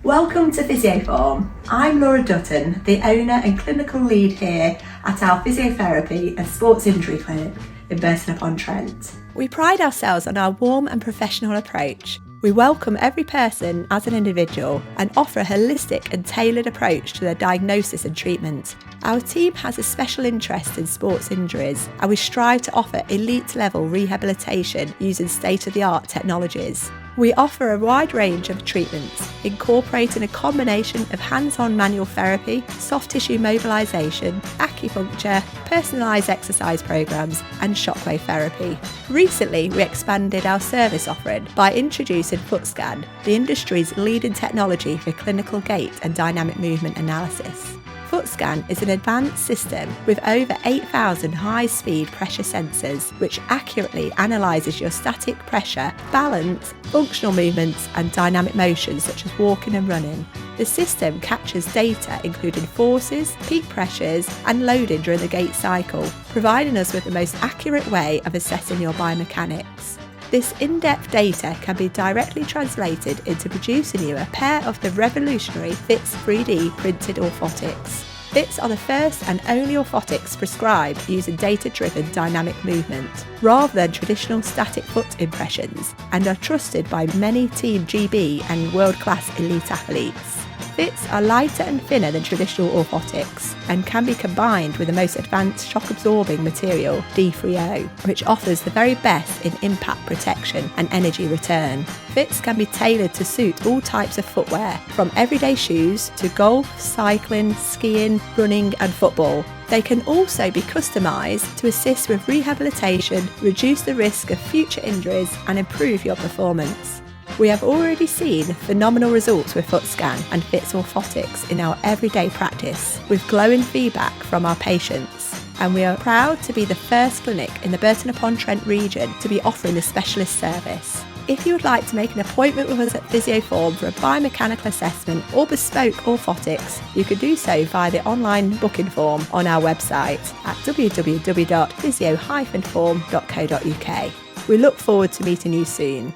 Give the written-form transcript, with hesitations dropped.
Welcome to Physio Form. I'm Laura Dutton, the owner and clinical lead here at our physiotherapy and sports injury clinic in Burton-upon-Trent. We pride ourselves on our warm and professional approach. We welcome every person as an individual and offer a holistic and tailored approach to their diagnosis and treatment. Our team has a special interest in sports injuries and we strive to offer elite level rehabilitation using state-of-the-art technologies. We offer a wide range of treatments, incorporating a combination of hands-on manual therapy, soft tissue mobilisation, acupuncture, personalised exercise programmes and shockwave therapy. Recently, we expanded our service offering by introducing Footscan, the industry's leading technology for clinical gait and dynamic movement analysis. Footscan is an advanced system with over 8,000 high-speed pressure sensors which accurately analyses your static pressure, balance, functional movements and dynamic motion such as walking and running. The system captures data including forces, peak pressures and loading during the gait cycle, providing us with the most accurate way of assessing your biomechanics. This in-depth data can be directly translated into producing you a pair of the revolutionary FITS 3D printed orthotics. FITS are the first and only orthotics prescribed using data-driven dynamic movement, rather than traditional static foot impressions, and are trusted by many Team GB and world-class elite athletes. FITS are lighter and thinner than traditional orthotics and can be combined with the most advanced shock-absorbing material, D3O, which offers the very best in impact protection and energy return. FITS can be tailored to suit all types of footwear, from everyday shoes to golf, cycling, skiing, running and football. They can also be customised to assist with rehabilitation, reduce the risk of future injuries and improve your performance. We have already seen phenomenal results with Footscan and FITS orthotics in our everyday practice, with glowing feedback from our patients. And we are proud to be the first clinic in the Burton-upon-Trent region to be offering this specialist service. If you would like to make an appointment with us at Physio Form for a biomechanical assessment or bespoke orthotics, you can do so via the online booking form on our website at www.physio-form.co.uk. We look forward to meeting you soon.